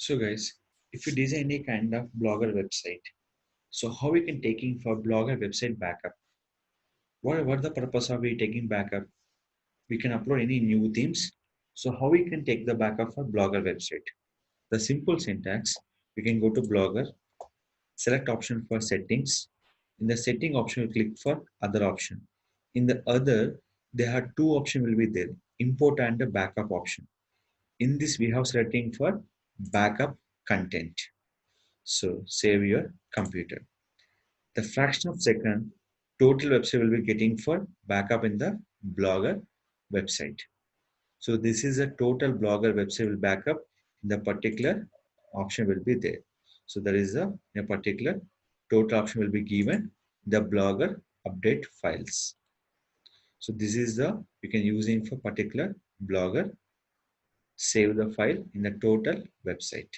So guys, if you design any kind of blogger website, so how we can taking for blogger website backup? What the purpose of we taking backup? We can upload any new themes. So how we can take the backup for blogger website? The simple syntax, we can go to blogger, select option for settings. In the setting option, you click for other option. In the other, there are two options will be there, import and the backup option. In this, we have selecting for backup content. So save your computer. The fraction of second total website will be getting for backup in the blogger website. So this is a total blogger website will backup. The particular option will be there. So there is a particular total option will be given the blogger update files. So this is the you can using for particular blogger save the file in the total website.